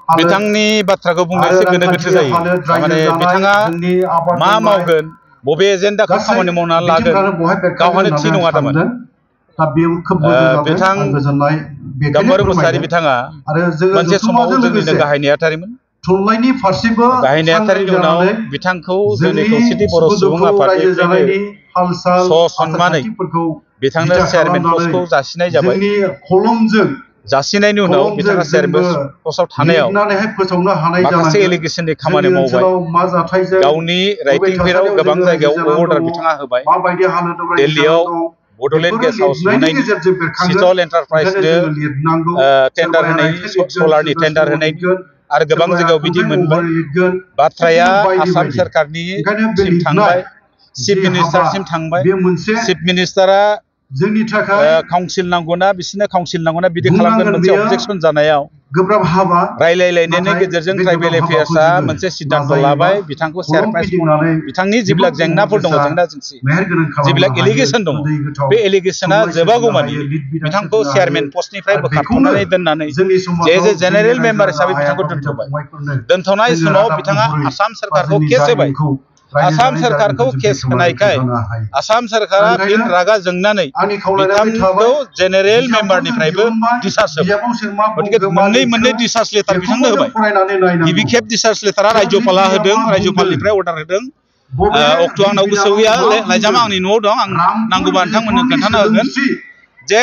बिथांनि बाथ्राखौ बुंनायसो गोनो गोथो जायो माने बिथाङा मा मावगोन बबे एजेन्डाखौ खामानि मावना लागोन गावहानो थि नङा थारमाने बिथां गाम्बारु मुसाहारि बिथाङा मोनसे समाव जोंनिनो गाहाय नेहाथारिमोन गाहाय नेहाथारिनि उनाव बिथांखौ जोंनि खौसेथि बर' सुबुं आफादनिफ्रायनो ससनमानै बिथांनो चेयारमेन पस्टखौ जासिनाय जाबाय जासिनायनि उनाव बिथाङा चेयारमेन पस्टआव थानायाव माखासे एलिगेसननि खामानि मावबाय गावनि राइटिंफोराव गोबां जायगायाव अर्डार बिथाङा होबाय दिल्लीयाव बड'लेण्ड गेस्ट हाउस लुनायनि सिटल एन्टारप्राइजनो टेन्डार होनायनि सलारनि टेन्डार होनायनि आरो गोबां जायगायाव बिदि मोनबाय बाथ्राया आसाम सोरखारनिसिम थांबाय चिफ मिनिस्टारसिम थांबाय चिफ मिनिस्टारा काउन्सिल नांगौना बिसोरनो काउन्सिल नांगौना बिदि खालामगोन मोनसे अबजेक्सन जानायाव रायलायलायनायनि गेजेरजों ट्राइबेल एफेयार्सआ मोनसे सिद्धान्त लाबाय बिथांखौ चेयारपार्सन बिथांनि जिबिलाक जेंनाफोर दङ जेंना जेंसि जिबिलाक एलिगेसन दङ बे एलिगेसना जोबागौमानि बिथांखौ चेयारमेन पस्टनिफ्राय बोखारथ'नानै दोननानै जे जेनेरेल मेम्बार हिसाबै बिथांखौ दोनथ'बाय दोनथ'नाय समाव बिथाङा आसाम सोरखारखौ केस होबाय आसाम सोरखारखौ केस होनायखाय आसाम सोरखारा फिन रागा जोंनानै बिथांखौ जेनेरेल मेम्बारनिफ्रायबो डिसार्ज होबाय गतिके मोननै डिसार्ज लेटार बिथांनो होबाय गिबि खेब डिसार्ज लेटारा रायजोपाला होदों रायजोपालनिफ्राय अर्डार होदों अक्ट' आंनाव गोसोआव गैया लाइजामा आंनि न'आव दं आं नांगौबा नोंथांमोननो खोन्थाना होगोन जे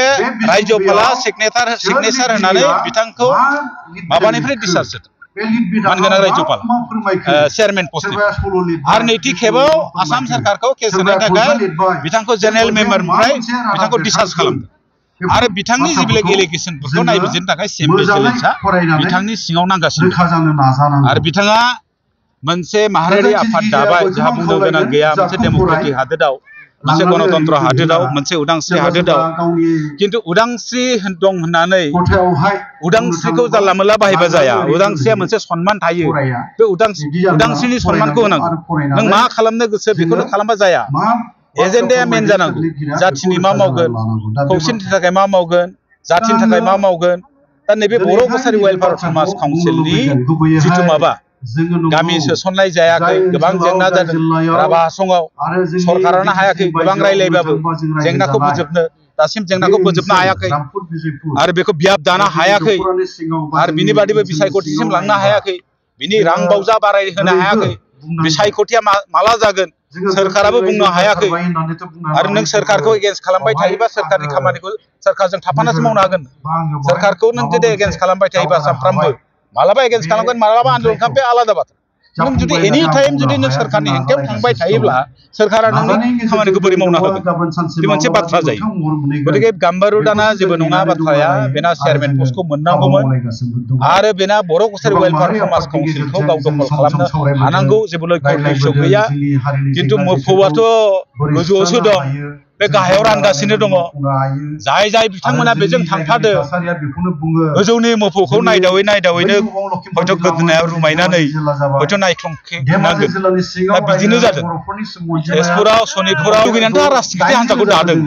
रायजोपाला सिगनेचार होनानै बिथांखौ माबानिफ्राय डिसार्ज होदों मानगोनां रायजोपाल चेयारमेन पस्टनिफ्राय आरो नैथि खेबाव आसाम सोरखारखौ केस होनायनि थाखाय बिथांखौ जेनेरेल मेम्बारनिफ्राय बिथांखौ डिसार्ज खालामदों आरो बिथांनि जिबिलाक एलिगेसनफोरखौ नायबिजिरनो थाखाय सेम भिजिलेन्सआ बिथांनि सिङाव नांगासिनो आरो बिथाङा मोनसे माहारियारि आफाद दाबाय जोंहा बुंनो गोनां गैया मोनसे डेम'क्रेटिक हादोराव मोनसे गणतन्त्र हादोराव मोनसे उदांस्रि हादोराव किन्तु उदांस्रि दं होननानै उदांस्रिखौ जानला मोनला बाहायबा जाया उदांस्रिया मोनसे सन्मान थायो बे उदांस्रिनि सन्मानखौ होनांगौ नों मा खालामनो गोसो बेखौनो खालामबा जाया एजेन्डाया मेन जानांगौ जाथिनि मा मावगोन खौसेथिनि थाखाय मा मावगोन जाथिनि थाखाय मा मावगोन दा नैबे बर' कसारि वेलफेयार समाज काउन्सिलनि जिथु माबा गामि सोसननाय जायाखै गोबां जेंना जादों राभा हासङाव सरकारानो हायाखै गोबां रायलायबाबो जेंनाखौ फोजोबनो दासिम जेंनाखौ फोजोबनो हायाखै आरो बेखौ बियाब दानो हायाखै आरो बिनि बादैबो बिसायख'थिसिम लांनो हायाखै बिनि रां बावजा बारायहोनो हायाखै बिसायख'थिया माला जागोन सोरखाराबो बुंनो हायाखै आरो नों सोरखारखौ एगेन्स्ट खालामबाय थायोबा सोरखारनि खामानिखौ सोरखारजों थाफानासो मावनो हागोन सोरखारखौ नों जुदि एगेन्स्ट खालामबाय थायोबा सानफ्रामबो मालाबा एगेन्स्ट खालामगोन मालाबा आन्दोलन खालामबे आलादा बाथ्रा नों जुदि एनि टाइम जुदि नों सोरखारनि हेंथायाव थांबाय थायोब्ला सोरखारा नोंनि खामानिखौ बोरै मावना होगोन बे मोनसे बाथ्रा जायो गतिके गाम्बारु दाना जेबो नङा बाथ्राया बेना चेयारमेन पस्टखौ मोननांगौमोन आरो बेना बर' कसारि वेलफेयार समाज काउन्सिलखौ गाव दखल खालामनो हानांगौ जेबो लक्ष्य गैया किन्तु मोफौआथ' गोजौआवसो दं बे गाहायाव रानगासिनो दङ जाय जाय बिथांमोना बेजों थांफादो गोजौनि मोफौखौ नायदावैनो हयथ' गोदोनायाव रुमायनानै हयथ' नायख्लंनांगोन दा बिदिनो जादों तेजपुराव सनितपुराव लुगैनानैथ' राजनिति हान्जाखौ दादों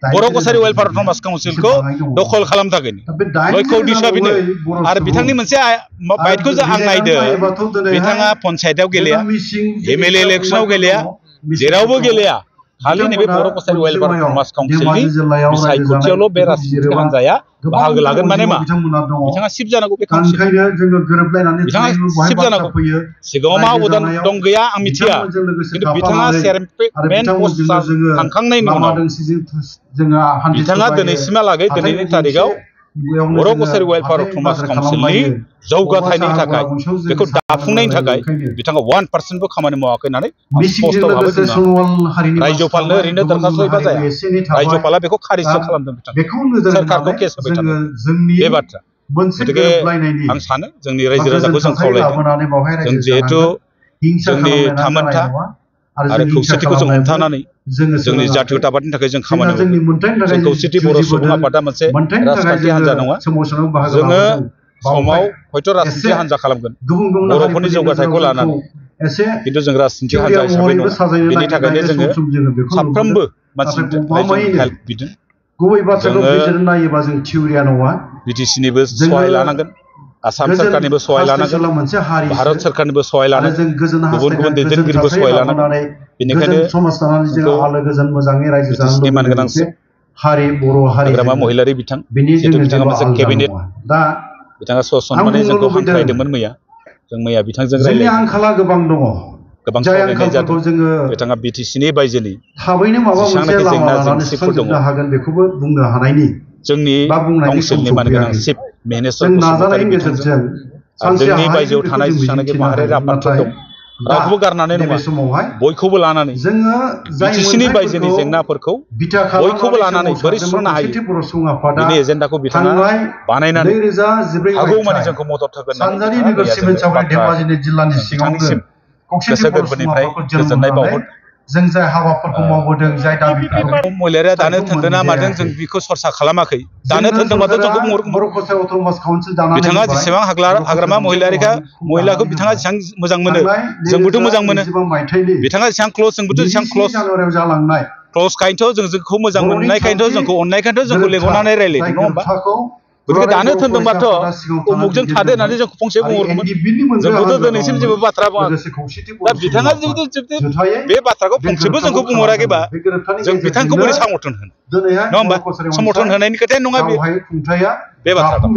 बर' कसारि वेलफेयार समाज काउन्सिलखौ दखल खालामनो थाखाय लक्ष्य उद्देश्यआ बेनो आरो बिथांनि मोनसे बाइटखौ आं नायदों बिथाङा पन्सायतआव गेलेया एमएलए इलेक्सनाव गेलेया जेरावबो गेलेया खालि नैबे बर' कसारि वेलफेयार समाज काउन्सिलनि बिसायख'थियावल' बे राजनितिक हान्जाया बाहागो लागोन माने मा बिथाङा सिफ जानांगौ बे काउन्सिल बिथाङा सिफ जानांगौ सिगाङाव मा अबदान दं गैया आं मिथिया किन्तु बिथाङा चेयारमेन पस्ट थांखांनायनि उनाव बिथाङा दिनैसिमहालागै दिनैनि तारिखआव बर' कसारि वेलफेयार समाज काउन्सिलनि जौगाथायनि थाखाय बेखौ दाफुंनायनि थाखाय बिथाङा 1% बो खामानि मावाखै होननानै स्पष्ट भाबै बुंनो रायजोपालनो ओरैनो दरखास्त होयोबा जाया रायजोपाला बेखौ खारिजसो खालामदों बिथां सोरखारखौ केस होबाय थादों बे बाथ्रा गतिके आं सानो जोंनि रायजो राजाखौ जों खावलायदों जों जिहेथु जोंनि थामोनथा आरो खौसेथिखौ जों हमथानानै जोंनि जातीयताबादनि थाखाय जों खामानि मावो जों खौसेथि बर' सुबुं आफादा मोनसे राजखान्थि हान्जा नङा जोङो समाव हयथ' राजखान्थि हान्जा खालामगोन बर'फोरनि जौगाथायखौ लानानै किन्तु जों राजखान्थि हान्जा हिसाबै नङा बेनि थाखायनो जोङो साफ्रोमबो मानसिनि हेल्प बिदों जोङो बिटिसिनिबो सहाय लानांगोन आसाम सरकारनिबो सहाय लानांगोन भारत सरकारनिबो सहाय लानांगोन गुबुन गुबुन दैदेनगिरिबो सहाय लानांगोन बेनिखायनो मान गोनांसिन हाग्रामा महिलारि बिथां जिहेतु बिथाङा मोनसे केबिनेट बिथाङा ससनमानै जोंखौ हांख्रायदोंमोन मैया जों मैया बिथांजों रायज्लायदों गोबां सावरायनाय जादों बिथाङा बिटिसिनि बायजोनि जेसेबांनाखि जेंना जेंसिफोर दङ जोंनि काउन्सिलनि मानगोनां चिफ मिनिस्टार बसुमतारी बिथांजों जोंनि बायजोआव थानाय जेसेबांनाखि माहारियारि आफादफोर दं रावखौबो गारनानै नङा बयखौबो लानानै बिटिसिनि बायजोनि जेंनाफोरखौ बयखौबो लानानै बोरै सुस्रांनो हायो बिनि एजेन्डाखौ बिथाङा बानायनानै हागौमानि जोंखौ मदद होगोन होननानै बिथांनिसिम गोसो गोरबोनिफ्राय गोजोननाय बावहरदों महिलारिया दानो थोनदोंना मादों जों बेखौ सरसा खालामाखै दानो थोनदोंबाथ' जोंखौ बुंहरगौमोन बिथाङा जेसेबां हाग्रामा महिलाखौ बिथाङा जेसेबां मोजां मोनो जोंबोथ' मोजां मोनो बिथाङा जेसेबां क्ल'ज जोंबोथ' जेसेबां क्ल'ज काइन्थ' जों जोंखौ मोजां मोननायखायनोथ' जोंखौ अननायखायनोथ' जोंखौ लेंहरनानै रायज्लायदों नङा होमबा गतिके दानो थोनदोंबाथ' उमुकजों थादो होननानै जोंखौ फंसे बुंहरगौमोन जोंखौथ' दिनैसिम जेबो बाथ्रा बुङाखै दा बिथाङा जुदि बे बाथ्राखौ फंसेबो जोंखौ बुंहराखैबा जों बिथांखौ बोरै समर्थन होनो नङा होमबा समर्थन होनायनि खोथायानो नङा बे बाथ्राखौ